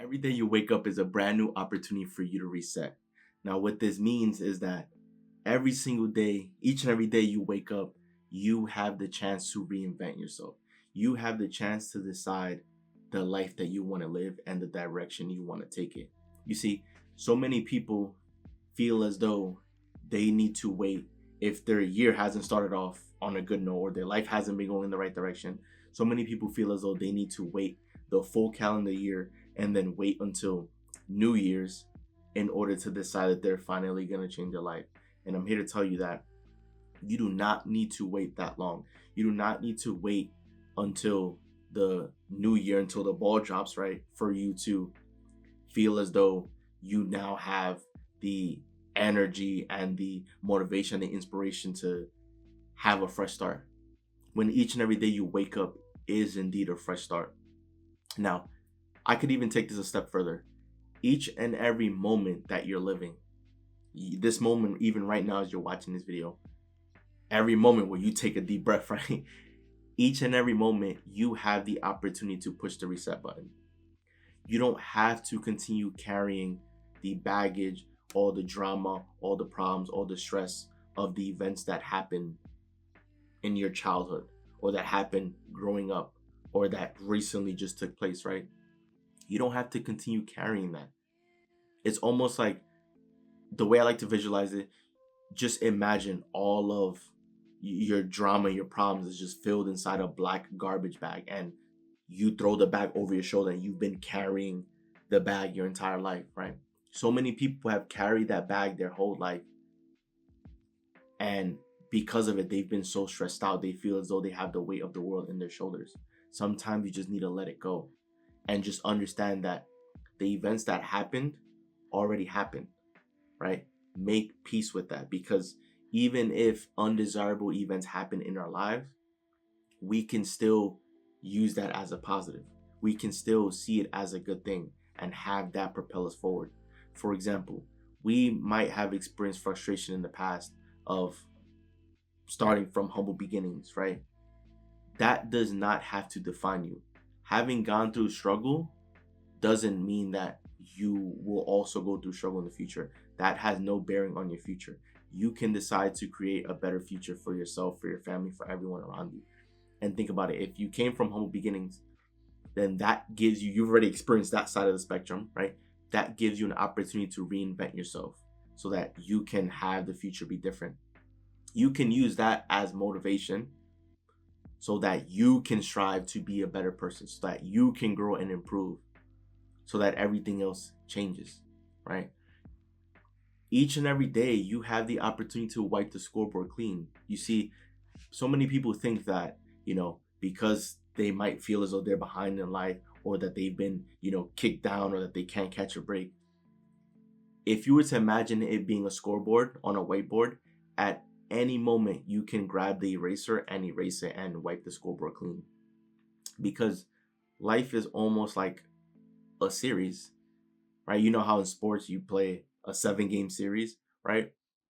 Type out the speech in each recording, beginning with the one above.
Every day you wake up is a brand new opportunity for you to reset. Now, what this means is that every single day, each and every day you wake up, you have the chance to reinvent yourself. You have the chance to decide the life that you want to live and the direction you want to take it. You see, so many people feel as though they need to wait if their year hasn't started off on a good note or their life hasn't been going in the right direction. So many people feel as though they need to wait the full calendar year and then wait until New Year's in order to decide that they're finally going to change their life. And I'm here to tell you that you do not need to wait that long. You do not need to wait until the new year, until the ball drops, right? For you to feel as though you now have the energy and the motivation, the inspiration to have a fresh start. When each and every day you wake up is indeed a fresh start. Now, I could even take this a step further. Each and every moment that you're living, this moment, even right now as you're watching this video, every moment where you take a deep breath, right? Each and every moment, you have the opportunity to push the reset button. You don't have to continue carrying the baggage, all the drama, all the problems, all the stress of the events that happen in your childhood or that happened growing up or that recently just took place, right? You don't have to continue carrying that. It's almost like the way I like to visualize it, just imagine all of your drama, your problems is just filled inside a black garbage bag and you throw the bag over your shoulder and you've been carrying the bag your entire life, right? So many people have carried that bag their whole life. And because of it, they've been so stressed out. They feel as though they have the weight of the world in their shoulders. Sometimes you just need to let it go and just understand that the events that happened already happened, right? Make peace with that, because even if undesirable events happen in our lives, we can still use that as a positive. We can still see it as a good thing and have that propel us forward. For example, we might have experienced frustration in the past of starting from humble beginnings, right? That does not have to define you. Having gone through struggle doesn't mean that you will also go through struggle in the future. That has no bearing on your future. You can decide to create a better future for yourself, for your family, for everyone around you. And think about it. If you came from humble beginnings, then that gives you, you've already experienced that side of the spectrum, right? That gives you an opportunity to reinvent yourself so that you can have the future be different. You can use that as motivation so that you can strive to be a better person, so that you can grow and improve, so that everything else changes, right? Each and every day, you have the opportunity to wipe the scoreboard clean. You see, so many people think that, because they might feel as though they're behind in life or that they've been, kicked down or that they can't catch a break. If you were to imagine it being a scoreboard on a whiteboard, at any moment you can grab the eraser and erase it and wipe the scoreboard clean. Because life is almost like a series, right? You know how in sports you play a 7-game series, right?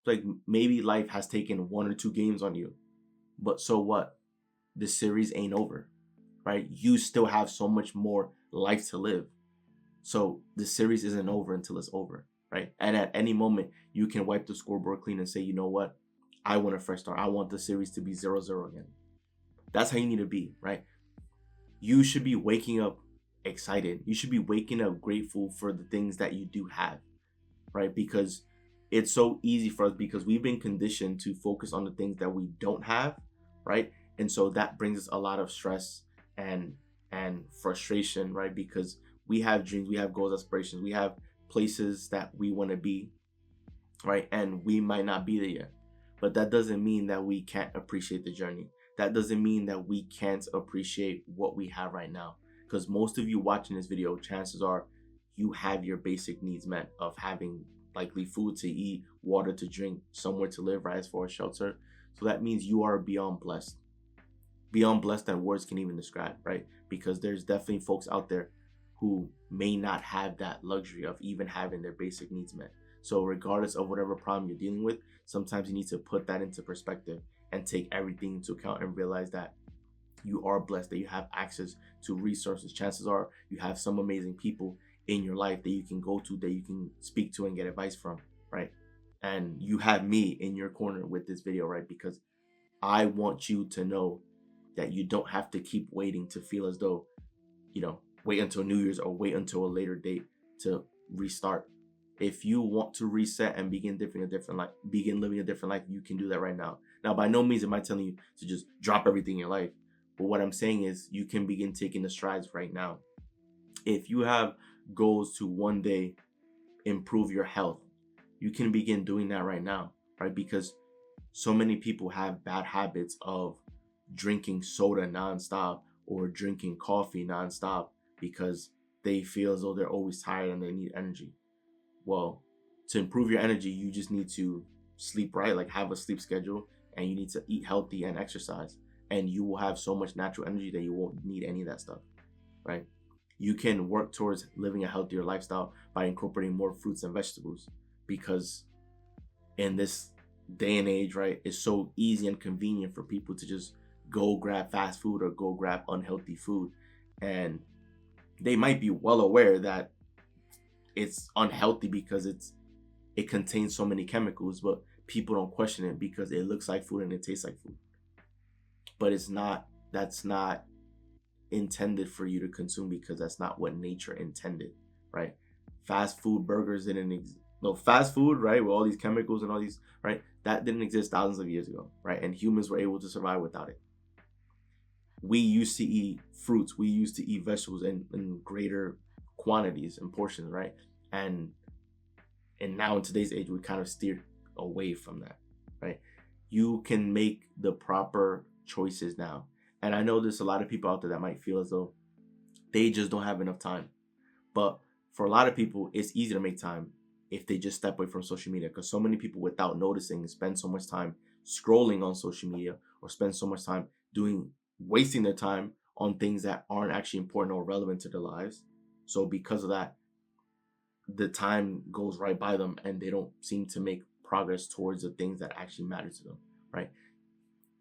Like maybe life has taken 1 or 2 games on you, but so what? The series ain't over, right? You still have so much more life to live. So the series isn't over until it's over, right? And at any moment you can wipe the scoreboard clean and say, you know what? I want a fresh start. I want the series to be 0-0 again. That's how you need to be, right? You should be waking up excited. You should be waking up grateful for the things that you do have, right? Because it's so easy for us because we've been conditioned to focus on the things that we don't have, right? And so that brings us a lot of stress and frustration, right? Because we have dreams, we have goals, aspirations, we have places that we want to be, right? And we might not be there yet. But that doesn't mean that we can't appreciate the journey. That doesn't mean that we can't appreciate what we have right now. Because most of you watching this video, chances are you have your basic needs met of having likely food to eat, water to drink, somewhere to live, right, as far as shelter. So that means you are beyond blessed. Beyond blessed that words can even describe, right? Because there's definitely folks out there who may not have that luxury of even having their basic needs met. So regardless of whatever problem you're dealing with, sometimes you need to put that into perspective and take everything into account and realize that you are blessed, that you have access to resources. Chances are you have some amazing people in your life that you can go to, that you can speak to and get advice from, right? And you have me in your corner with this video, right? Because I want you to know that you don't have to keep waiting to feel as though, wait until New Year's or wait until a later date to restart. If you want to reset and begin living a different life, you can do that right now. Now, by no means am I telling you to just drop everything in your life. But what I'm saying is you can begin taking the strides right now. If you have goals to one day improve your health, you can begin doing that right now, right? Because so many people have bad habits of drinking soda nonstop or drinking coffee nonstop because they feel as though they're always tired and they need energy. Well, to improve your energy, you just need to sleep right, like have a sleep schedule, and you need to eat healthy and exercise. And you will have so much natural energy that you won't need any of that stuff, right? You can work towards living a healthier lifestyle by incorporating more fruits and vegetables, because in this day and age, right, it's so easy and convenient for people to just go grab fast food or go grab unhealthy food. And they might be well aware that it's unhealthy because it contains so many chemicals, but people don't question it because it looks like food and it tastes like food. But that's not intended for you to consume, because that's not what nature intended, right? Fast food burgers fast food, right, with all these chemicals and all these, right, that didn't exist thousands of years ago, right? And humans were able to survive without it. We used to eat fruits, we used to eat vegetables in greater quantities and portions, right? And now in today's age, we kind of steered away from that, right? You can make the proper choices now. And I know there's a lot of people out there that might feel as though they just don't have enough time. But for a lot of people, it's easy to make time if they just step away from social media, because so many people, without noticing, spend so much time scrolling on social media or spend so much time wasting their time on things that aren't actually important or relevant to their lives. So because of that, the time goes right by them and they don't seem to make progress towards the things that actually matter to them, right?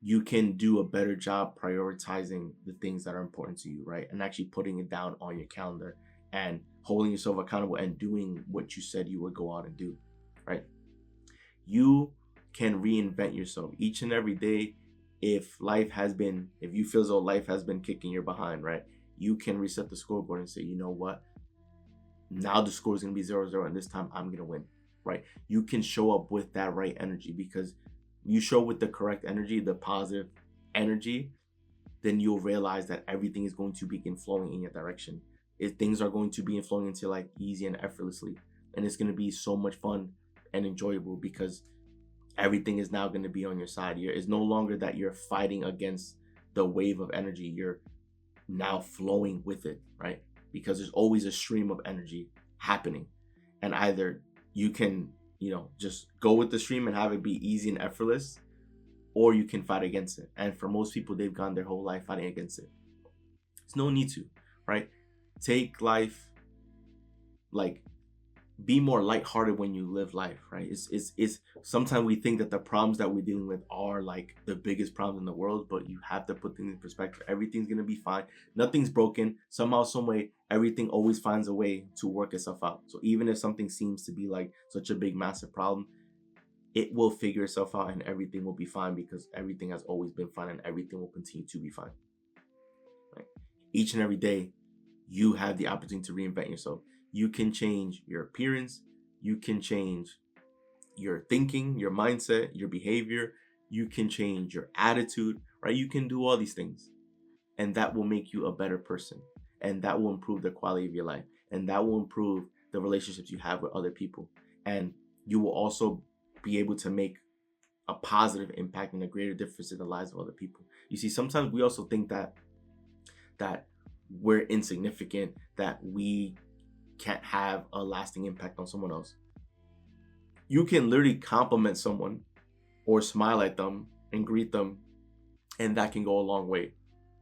You can do a better job prioritizing the things that are important to you, right? And actually putting it down on your calendar and holding yourself accountable and doing what you said you would go out and do, right? You can reinvent yourself each and every day. If you feel as though life has been kicking your behind, right? You can reset the scoreboard and say, you know what? Now the score is going to be 0-0, and this time I'm going to win, right? You can show up with that right energy, because you show with the correct energy, the positive energy, then you'll realize that everything is going to begin flowing in your direction. Things are going to be flowing into like easy and effortlessly, and it's going to be so much fun and enjoyable, because everything is now going to be on your side. It's no longer that you're fighting against the wave of energy. You're now flowing with it, right? Because there's always a stream of energy happening, and either you can just go with the stream and have it be easy and effortless, or you can fight against it. And for most people, they've gone their whole life fighting against it. There's no need to, right? Take life, be more lighthearted when you live life, right? It's sometimes we think that the problems that we're dealing with are like the biggest problems in the world, but you have to put things in perspective. Everything's gonna be fine. Nothing's broken. Somehow, some way, everything always finds a way to work itself out. So even if something seems to be like such a big, massive problem, it will figure itself out and everything will be fine, because everything has always been fine and everything will continue to be fine. Right? Each and every day, you have the opportunity to reinvent yourself. You can change your appearance. You can change your thinking, your mindset, your behavior. You can change your attitude, right? You can do all these things, and that will make you a better person, and that will improve the quality of your life, and that will improve the relationships you have with other people, and you will also be able to make a positive impact and a greater difference in the lives of other people. You see, sometimes we also think that we're insignificant, that we can't have a lasting impact on someone else. You can literally compliment someone or smile at them and greet them, and that can go a long way.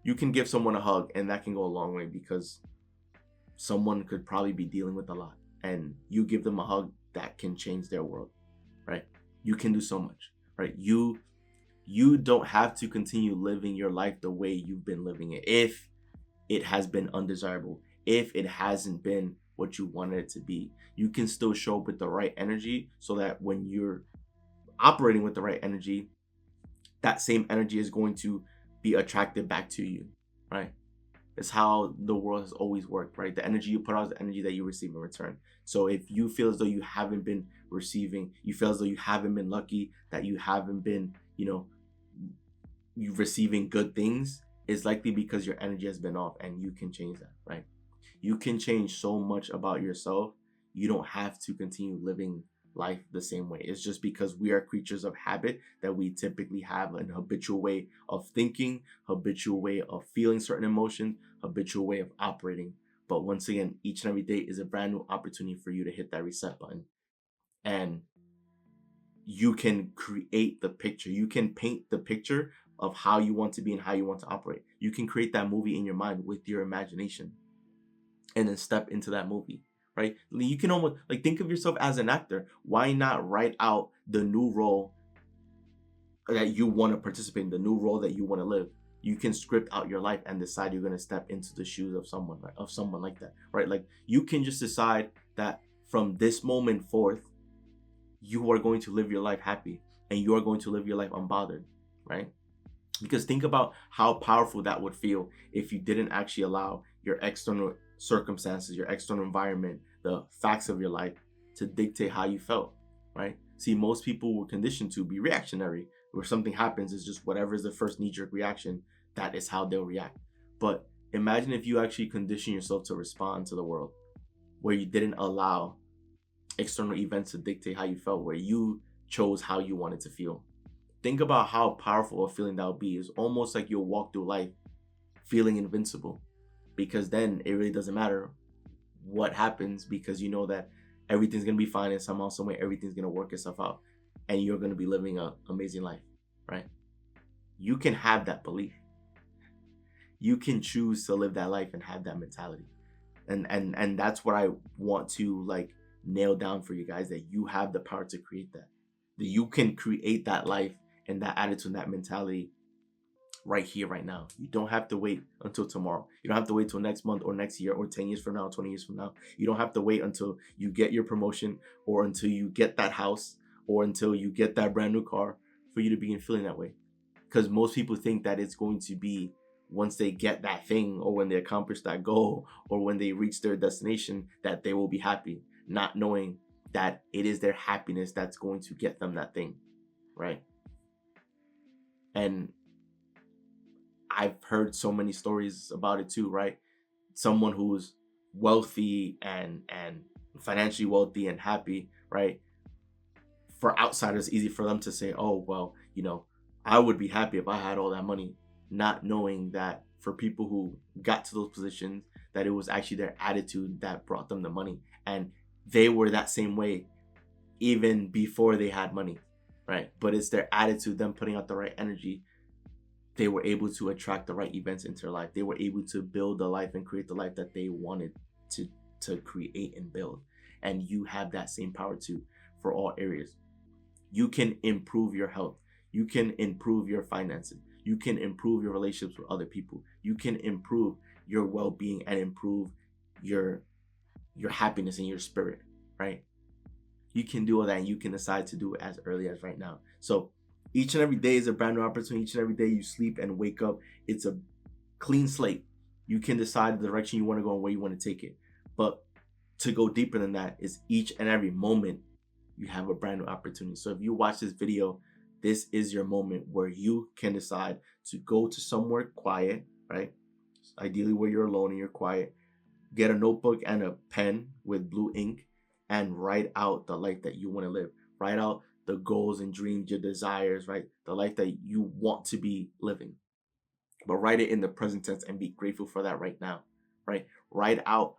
You can give someone a hug, and that can go a long way, because someone could probably be dealing with a lot, and you give them a hug, that can change their world, right? You can do so much, right? You don't have to continue living your life the way you've been living it if it has been undesirable, if it hasn't been what you wanted it to be. You can still show up with the right energy so that when you're operating with the right energy, that same energy is going to be attracted back to you, right? It's how the world has always worked, right? The energy you put out is the energy that you receive in return. So if you feel as though you haven't been receiving, you feel as though you haven't been lucky, that you haven't been, you receiving good things, it's likely because your energy has been off, and you can change that, right? You can change so much about yourself. You don't have to continue living life the same way. It's just because we are creatures of habit that we typically have an habitual way of thinking, habitual way of feeling certain emotions, habitual way of operating. But once again, each and every day is a brand new opportunity for you to hit that reset button. And you can create the picture. You can paint the picture of how you want to be and how you want to operate. You can create that movie in your mind with your imagination and then step into that movie, right? You can almost like think of yourself as an actor. Why not write out the new role that you want to participate in, the new role that you want to live? You can script out your life and decide you're going to step into the shoes of someone, right? Of someone like that, right? Like you can just decide that from this moment forth, you are going to live your life happy and you are going to live your life unbothered, right? Because think about how powerful that would feel if you didn't actually allow your external circumstances, your external environment, the facts of your life to dictate how you felt, right? See, most people were conditioned to be reactionary. Where something happens, is just whatever is the first knee-jerk reaction, that is how they'll react. But imagine if you actually condition yourself to respond to the world, where you didn't allow external events to dictate how you felt, where you chose how you wanted to feel. Think about how powerful a feeling that would be. It's almost like you'll walk through life feeling invincible, because then it really doesn't matter what happens, because you know that everything's going to be fine, and somehow, some way, everything's going to work itself out, and you're going to be living an amazing life, right? You can have that belief. You can choose to live that life and have that mentality. And that's what I want to like nail down for you guys, that you have the power to create that. That you can create that life and that attitude and that mentality right here, right now. You don't have to wait until tomorrow. You don't have to wait till next month or next year or 10 years from now, 20 years from now. You don't have to wait until you get your promotion or until you get that house or until you get that brand new car for you to begin feeling that way. Because most people think that it's going to be once they get that thing or when they accomplish that goal or when they reach their destination that they will be happy, not knowing that it is their happiness that's going to get them that thing, right? And I've heard so many stories about it too, right? Someone who's wealthy and financially wealthy and happy, right? For outsiders, easy for them to say, oh, well, I would be happy if I had all that money, not knowing that for people who got to those positions, that it was actually their attitude that brought them the money. And they were that same way even before they had money, right? But it's their attitude, them putting out the right energy. They were able to attract the right events into their life. They were able to build the life and create the life that they wanted to create and build. And you have that same power too for all areas. You can improve your health. You can improve your finances. You can improve your relationships with other people. You can improve your well-being and improve your happiness and your spirit, right? You can do all that, and you can decide to do it as early as right now. So each and every day is a brand new opportunity. Each and every day you sleep and wake up, it's a clean slate. You can decide the direction you want to go and where you want to take it. But to go deeper than that is each and every moment you have a brand new opportunity. So if you watch this video, this is your moment where you can decide to go to somewhere quiet, right? Ideally where you're alone and you're quiet. Get a notebook and a pen with blue ink and write out the life that you want to live. Write out the goals and dreams, your desires, right? The life that you want to be living. But write it in the present tense and be grateful for that right now, right? Write out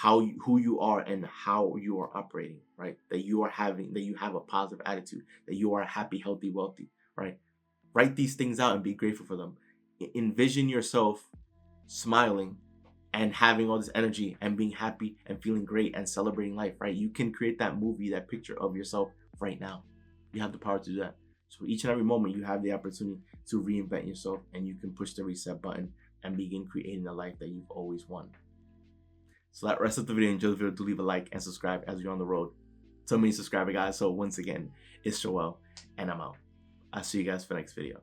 who you are and how you are operating, right? That you have a positive attitude, that you are happy, healthy, wealthy, right? Write these things out and be grateful for them. Envision yourself smiling and having all this energy and being happy and feeling great and celebrating life, right? You can create that movie, that picture of yourself right now. You have the power to do that. So each and every moment you have the opportunity to reinvent yourself, and you can push the reset button and begin creating the life that you've always wanted. So that rest of the video, enjoy the video, do leave a like and subscribe as we're on the road to many subscriber guys. So once again, it's Joel and I'm out. I'll see you guys for the next video.